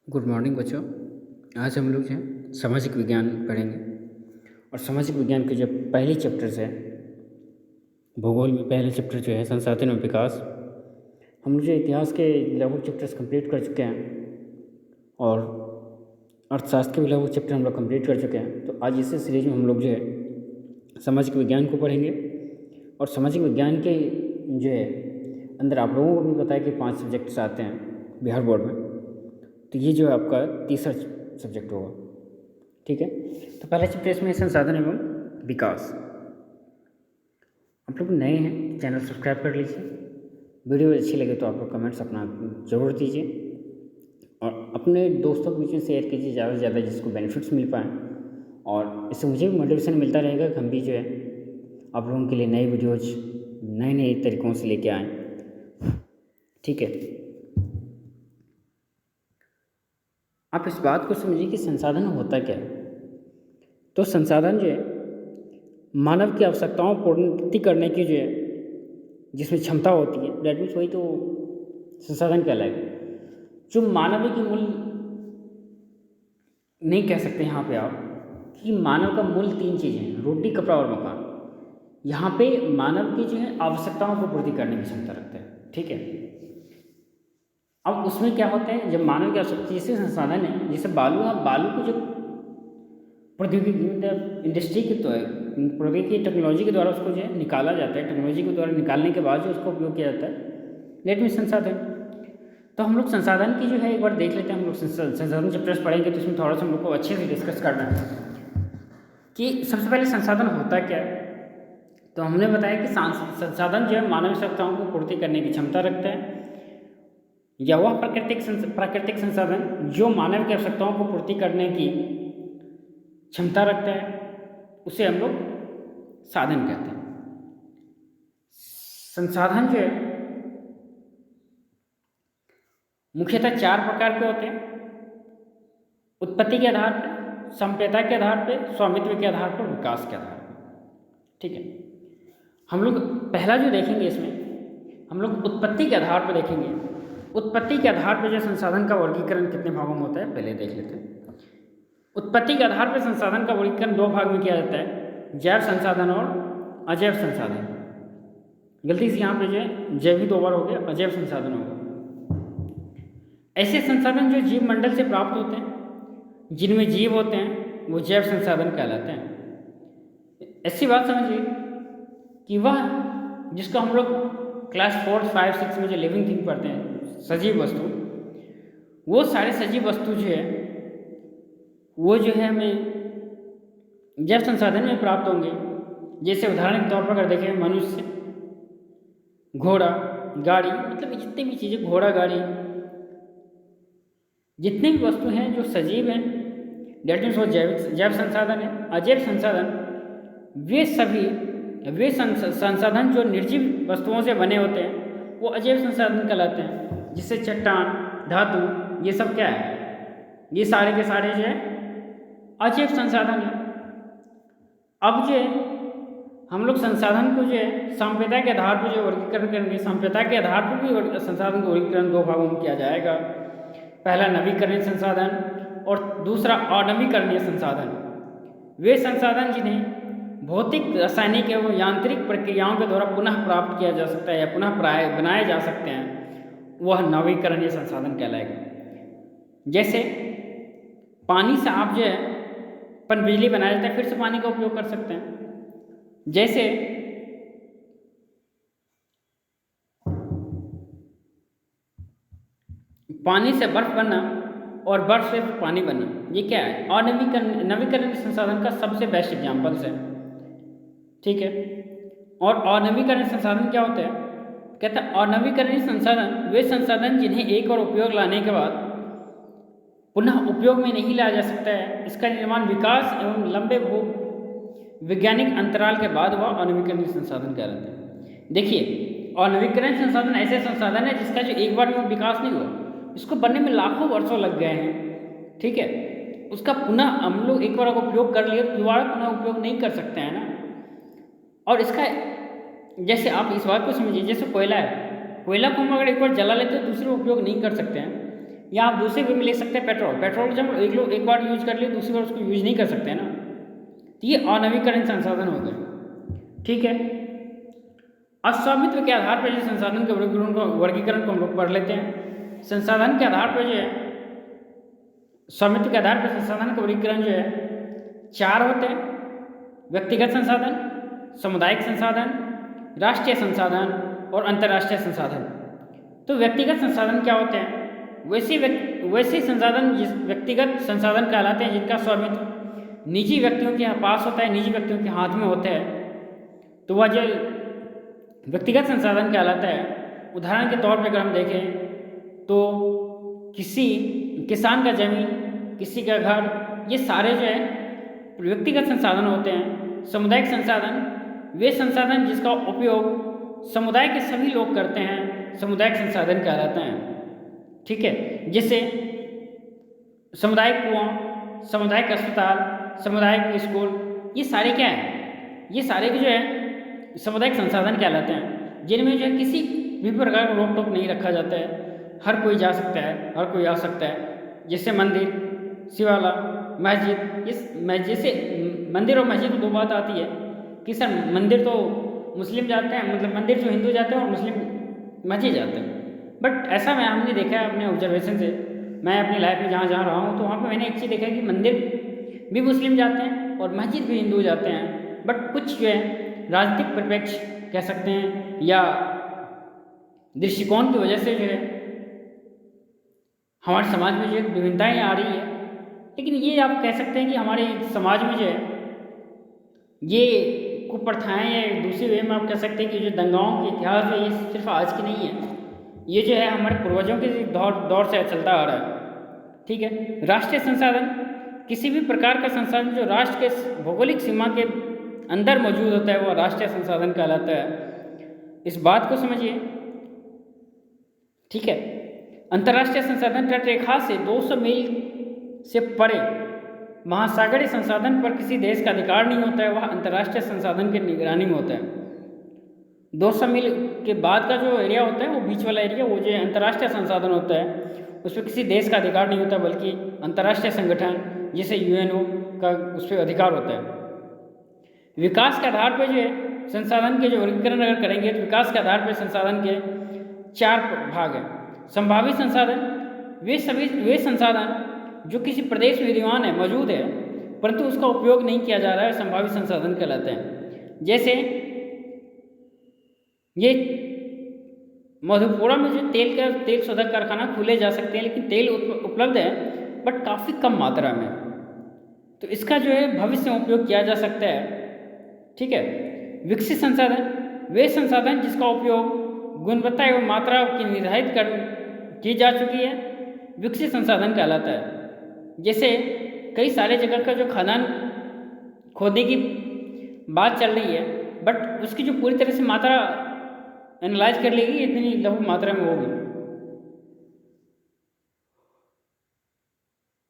Good morning बच्चों। आज हम लोग जो है सामाजिक विज्ञान पढ़ेंगे और सामाजिक विज्ञान के जो पहले चैप्टर्स है, भूगोल में पहले चैप्टर जो है संसाधन और विकास। हम लोग जो इतिहास के लगभग चैप्टर्स कंप्लीट कर चुके हैं और अर्थशास्त्र के भी लगभग चैप्टर हम लोग कंप्लीट कर चुके हैं। तो आज इसी सीरीज में हम लोग जो है सामाजिक विज्ञान को पढ़ेंगे और सामाजिक विज्ञान के जो है अंदर आप लोगों को भी पता है कि 5 सब्जेक्ट्स आते हैं बिहार बोर्ड में। तो ये जो है आपका तीसरा सब्जेक्ट होगा, ठीक है। तो पहला चैप्टर इसमें संसाधन एवं विकास। आप लोग नए हैं, चैनल सब्सक्राइब कर लीजिए। वीडियो अच्छी लगे तो आप लोग कमेंट्स अपना ज़रूर दीजिए और अपने दोस्तों के बीच में शेयर कीजिए ज़्यादा से ज़्यादा, जिसको बेनिफिट्स मिल पाएँ। और इससे मुझे भी मोटिवेशन मिलता रहेगा कि हम भी जो है आप लोगों के लिए नए वीडियोज़ नए नए तरीक़ों से लेके आएँ, ठीक है। आप इस बात को समझिए कि संसाधन होता क्या है। तो संसाधन जो है मानव की आवश्यकताओं पूर्ति करने की जो है जिसमें क्षमता होती है, डेट मीन्स वही तो संसाधन कहलाएगा। जो मानवीय की मूल नहीं कह सकते यहाँ पे आप कि मानव का मूल 3 चीज़ें हैं, रोटी, कपड़ा और मकान। यहाँ पे मानव की जो है आवश्यकताओं को पूर्ति करने की क्षमता रखता है, ठीक है। अब उसमें क्या होता है, जब मानव की आवश्यकता जैसे संसाधन है, जैसे बालू है, बालू को जब प्रौद्योगिकी मतलब इंडस्ट्री के तो प्रौद्योगिकी टेक्नोलॉजी के द्वारा उसको जो है निकाला जाता है, टेक्नोलॉजी के द्वारा निकालने के बाद जो उसका उपयोग किया जाता है, लेट में संसाधन। तो हम लोग संसाधन की जो है एक बार देख लेते हैं। हम लोग संसाधन चैप्टर्स पढ़ेंगे तो इसमें थोड़ा सा हम लोग को अच्छे से डिस्कस करना है कि सबसे पहले संसाधन होता क्या है। तो हमने बताया कि संसाधन जो है मानव आवश्यकताओं को पूर्ति करने की क्षमता रखता है, या वह प्राकृतिक संसाधन जो मानव की आवश्यकताओं को पूर्ति करने की क्षमता रखता है, उसे हम लोग साधन कहते हैं। संसाधन जो है मुख्यतः 4 प्रकार के होते हैं: उत्पत्ति के आधार पर, संप्रेता के आधार पर, स्वामित्व के आधार पर, विकास के आधार पर, ठीक है। हम लोग पहला जो देखेंगे इसमें हम लोग उत्पत्ति के आधार पर देखेंगे। उत्पत्ति के आधार पर जो संसाधन का वर्गीकरण कितने भागों में होता है पहले देख लेते हैं। उत्पत्ति के आधार पर संसाधन का वर्गीकरण 2 भाग में किया जाता है, जैव संसाधन और अजैव संसाधन। गलती से यहाँ पे जो है जैव ही 2 बार हो गया, अजैव संसाधन होगा। ऐसे संसाधन जो जीव मंडल से प्राप्त होते हैं, जिनमें जीव होते हैं, वो जैव संसाधन कहलाते हैं। ऐसी बात समझिए कि वह जिसको हम लोग क्लास 4, 5, 6 में जो लिविंग थिंग पढ़ते हैं, सजीव वस्तु, वो सारे सजीव वस्तु जो है वो जो है हमें जैव संसाधन में प्राप्त होंगे। जैसे उदाहरण के तौर पर अगर देखें, मनुष्य, घोड़ा, गाड़ी, मतलब जितनी भी चीज़ें, घोड़ा, गाड़ी, जितने भी वस्तु हैं जो सजीव हैं, डेट मीन्स वो जैव संसाधन है। अजैव संसाधन वे संसाधन जो निर्जीव वस्तुओं से बने होते हैं, वो अजैव संसाधन कहलाते हैं। जिससे चट्टान, धातु, ये सब क्या है, ये सारे के सारे जो है अजैव संसाधन है। अब जो है हम लोग संसाधन को जो है संप्रेता के आधार पर जो वर्गीकरण करेंगे, संप्रेता के आधार पर भी संसाधन का वर्गीकरण 2 भागों में किया जाएगा। पहला नवीकरणीय संसाधन और दूसरा अनवीकरणीय संसाधन। वे संसाधन जिन्हें भौतिक, रासायनिक एवं यांत्रिक प्रक्रियाओं के द्वारा पुनः प्राप्त किया जा सकता है या पुनः बनाए जा सकते हैं, वह नवीकरणीय संसाधन कहलाएगा। जैसे पानी से आप जो है बिजली बनाया जाता है, फिर से पानी का उपयोग कर सकते हैं। जैसे पानी से बर्फ बनना और बर्फ से पानी बनना, ये क्या है, नवीकरणीय संसाधन का सबसे बेस्ट एग्जाम्पल्स है, ठीक है। और अनवीकरणीय संसाधन क्या होता है, कहता है अनवीकरणीय संसाधन वे संसाधन जिन्हें एक बार उपयोग लाने के बाद पुनः उपयोग में नहीं लाया जा सकता है। इसका निर्माण विकास एवं लंबे वैज्ञानिक अंतराल के बाद हुआ अनवीकरणीय संसाधन कहलाते हैं। देखिए, अनवीकरणीय संसाधन ऐसे संसाधन है जिसका जो एक बार में विकास नहीं हुआ, इसको बनने में लाखों वर्षों लग गए हैं, ठीक है। उसका पुनः हम लोग एक बार उपयोग कर लिए, दोबारा पुनः उपयोग नहीं कर सकते हैं ना। और इसका जैसे आप इस बात को समझिए, जैसे कोयला है, कोयला को हम अगर एक बार जला लेते हैं दूसरे उपयोग नहीं कर सकते हैं। या आप दूसरे वे में ले सकते हैं पेट्रोल। पेट्रोल जब एक बार यूज कर लिए दूसरी बार उसको यूज नहीं कर सकते ना, तो ये अनवीकरण संसाधन हो गए। ठीक है, अब स्वामित्व के आधार पर जो संसाधन के वर्गीकरण को हम लोग पढ़ लेते हैं। संसाधन के आधार पर जो है, स्वामित्व के आधार पर संसाधन का वर्गीकरण जो है 4 होते हैं: व्यक्तिगत संसाधन, सामुदायिक संसाधन, राष्ट्रीय संसाधन और अंतर्राष्ट्रीय संसाधन। तो व्यक्तिगत संसाधन क्या होते हैं? वैसे संसाधन जिस व्यक्तिगत संसाधन कहलाते हैं जिनका स्वामित्व निजी व्यक्तियों के पास होता है, निजी व्यक्तियों के हाथ में होता है, तो वह जो व्यक्तिगत संसाधन कहलाता है। उदाहरण के तौर पर अगर हम देखें तो किसी किसान का जमीन, किसी का घर, ये सारे जो है व्यक्तिगत संसाधन होते हैं। सामुदायिक संसाधन वे संसाधन जिसका उपयोग समुदाय के सभी लोग करते हैं, सामुदायिक संसाधन कहलाते हैं। ठीक है, जैसे सामुदायिक कुआं, सामुदायिक अस्पताल, सामुदायिक स्कूल, ये सारे क्या हैं? ये सारे जो है सामुदायिक संसाधन कहलाते हैं, जिनमें जो है किसी भी प्रकार का रोक टोक नहीं रखा जाता है, हर कोई जा सकता है, हर कोई आ सकता है। जैसे मंदिर, शिवाला, मस्जिद, जैसे मंदिर और मस्जिद में 2 बात आती है कि सर मंदिर तो मुस्लिम जाते हैं, मतलब मंदिर तो हिंदू जाते हैं और मुस्लिम मस्जिद जाते हैं, बट ऐसा हमने देखा है अपने ऑब्जर्वेशन से। मैं अपनी लाइफ में जहाँ जहाँ रहा हूँ तो वहाँ पर मैंने एक चीज़ देखा है कि मंदिर भी मुस्लिम जाते हैं और मस्जिद भी हिंदू जाते हैं, बट कुछ जो है राजनीतिक परिप्रेक्ष्य कह सकते हैं या दृष्टिकोण की वजह से जो है हमारे समाज में जो है विभिन्नताएँ आ रही है। लेकिन ये आप कह सकते हैं कि हमारे समाज में जो है ये कुप्रथाएँ या दूसरे वे में आप कह सकते हैं कि जो दंगाओं के इतिहास है ये सिर्फ आज की नहीं है, ये जो है हमारे पूर्वजों के दौर से चलता आ रहा है। ठीक है, राष्ट्रीय संसाधन किसी भी प्रकार का संसाधन जो राष्ट्र के भौगोलिक सीमा के अंदर मौजूद होता है वह राष्ट्रीय संसाधन कहलाता है। इस बात को समझिए। ठीक है, अंतर्राष्ट्रीय संसाधन तटरेखा से 200 मील से परे महासागरीय संसाधन पर किसी देश का अधिकार नहीं होता है, वह अंतर्राष्ट्रीय संसाधन की निगरानी में होता है। 200 मील के बाद का जो एरिया होता है वो बीच वाला एरिया, वो जो अंतर्राष्ट्रीय संसाधन होता है, उस पर किसी देश का अधिकार नहीं होता, बल्कि अंतर्राष्ट्रीय संगठन जैसे यूएनओ का उस पर अधिकार होता है। विकास के आधार पर जो है संसाधन के जो वर्गीकरण अगर करेंगे तो विकास के आधार पर संसाधन के 4 भाग हैं। संभावित संसाधन वे संसाधन जो किसी प्रदेश में विद्यमान है, मौजूद है, परंतु उसका उपयोग नहीं किया जा रहा है, संभावित संसाधन कहलाते हैं। जैसे ये मधुपुरा में जो तेल शोधक कारखाना खुले जा सकते हैं, लेकिन तेल उपलब्ध है बट काफ़ी कम मात्रा में, तो इसका जो है भविष्य में उपयोग किया जा सकता है। ठीक है, विकसित संसाधन वे संसाधन जिसका उपयोग गुणवत्ता एवं मात्रा की निर्धारित की जा चुकी है, विकसित संसाधन कहलाता है। जैसे कई सारे जगह का जो खदान खोदने की बात चल रही है, बट उसकी जो पूरी तरह से मात्रा एनालाइज कर लेगी इतनी लघु मात्रा में होगी।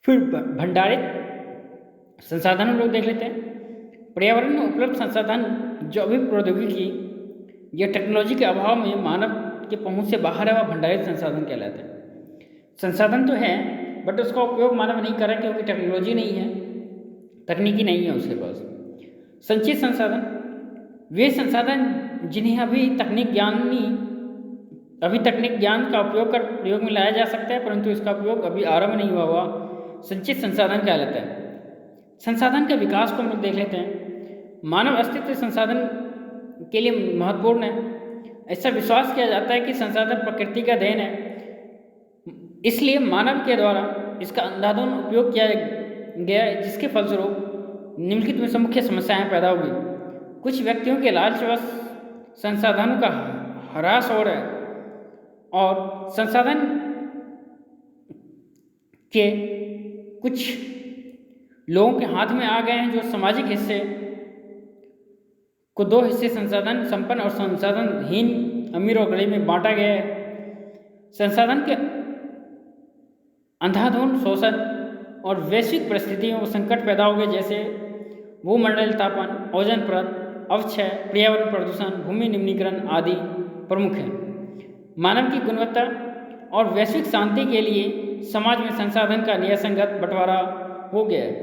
फिर भंडारित संसाधन हम लोग देख लेते हैं। पर्यावरण में उपलब्ध संसाधन जो अभी प्रौद्योगिकी या टेक्नोलॉजी के अभाव में मानव के पहुंच से बाहर है, वह भंडारित संसाधन कहलाते हैं। संसाधन तो है बट उसका उपयोग मानव नहीं कर रहा क्योंकि टेक्नोलॉजी नहीं है, तकनीकी नहीं है उसके पास। संचित संसाधन वे संसाधन जिन्हें अभी तकनीक ज्ञान का उपयोग कर प्रयोग में लाया जा सकता है, परंतु इसका उपयोग अभी आरंभ नहीं हुआ संचित संसाधन कहलाता है। संसाधन के विकास को हम लोग देख लेते हैं। मानव अस्तित्व संसाधन के लिए महत्वपूर्ण है। ऐसा विश्वास किया जाता है कि संसाधन प्रकृति का देन है, इसलिए मानव के द्वारा इसका अंधाधुंध उपयोग किया गया, जिसके फलस्वरूप निम्नलिखित में से मुख्य समस्याएं पैदा हुई। कुछ व्यक्तियों के लालचवश संसाधनों का ह्रास हो रहा है और संसाधन के कुछ लोगों के हाथ में आ गए हैं, जो सामाजिक हिस्से को 2 हिस्से संसाधन संपन्न और संसाधनहीन अमीर और गरीब में बांटा गया है। संसाधन के अंधाधुंध शोषण और वैश्विक परिस्थितियों में संकट पैदा हो गए, जैसे भूमंडलीय तापन, ओजोन परत अवक्षय, पर्यावरण प्रदूषण, भूमि निम्नीकरण आदि प्रमुख हैं। मानव की गुणवत्ता और वैश्विक शांति के लिए समाज में संसाधन का न्यायसंगत बंटवारा हो गया है।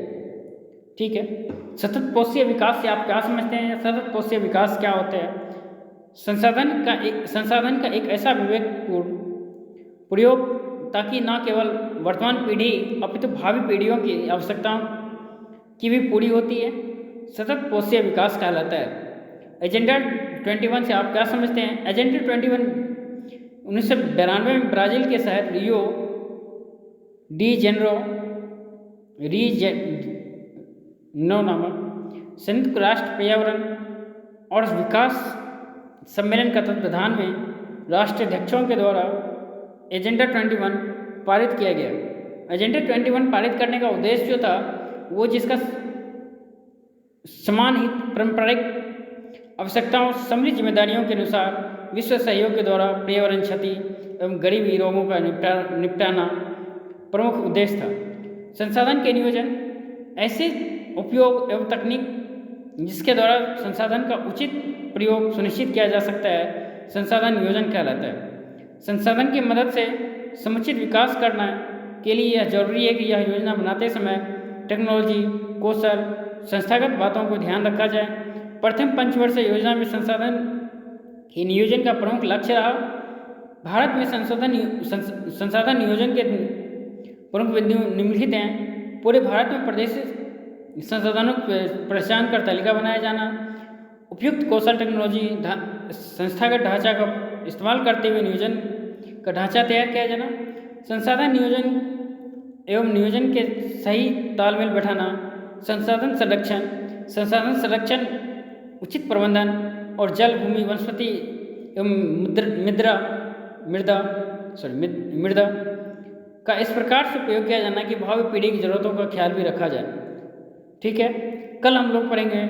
ठीक है, सतत पोषीय विकास से आप क्या समझते हैं? सतत पोषीय विकास क्या होता है? संसाधन का एक ऐसा विवेकपूर्ण प्रयोग ताकि न केवल वर्तमान पीढ़ी अपितु भावी पीढ़ियों की आवश्यकताओं की भी पूरी होती है, सतत पोषीय विकास कहलाता है। एजेंडा 21 से आप क्या समझते हैं? एजेंडा 21 1992 में ब्राज़ील के शहर रियो डी जेनेरो नामक संयुक्त राष्ट्र पर्यावरण और विकास सम्मेलन का तत्वावधान में राष्ट्राध्यक्षों के द्वारा एजेंडा 21 पारित किया गया। एजेंडा 21 पारित करने का उद्देश्य जो था वो जिसका समान हित, पारंपरिक आवश्यकताओं, समृद्ध जिम्मेदारियों के अनुसार विश्व सहयोग के द्वारा पर्यावरण क्षति एवं गरीबी रोगों का निपटाना प्रमुख उद्देश्य था। संसाधन के नियोजन ऐसे उपयोग एवं तकनीक जिसके द्वारा संसाधन का उचित प्रयोग सुनिश्चित किया जा सकता है, संसाधन नियोजन कहलाता है। संसाधन की मदद से समुचित विकास करने के लिए यह जरूरी है कि यह योजना बनाते समय टेक्नोलॉजी, कौशल, संस्थागत बातों को ध्यान रखा जाए। प्रथम पंचवर्षीय योजना में संसाधन के नियोजन का प्रमुख लक्ष्य रहा। भारत में संसाधन नियोजन के प्रमुख बिंदु निम्नलिखित हैं। पूरे भारत में प्रदेश संसाधनों की पहचान कर तालिका बनाया जाना, उपयुक्त कौशल, टेक्नोलॉजी, संस्थागत ढांचा का इस्तेमाल करते हुए नियोजन का ढांचा तैयार किया जाना, संसाधन नियोजन एवं नियोजन के सही तालमेल बैठाना, संसाधन संरक्षण, उचित प्रबंधन और जल, भूमि, वनस्पति एवं मृदा का इस प्रकार से उपयोग किया जाना कि भावी पीढ़ी की जरूरतों का ख्याल भी रखा जाए। ठीक है, कल हम लोग पढ़ेंगे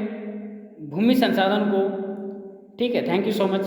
भूमि संसाधन को। ठीक है, थैंक यू सो मच।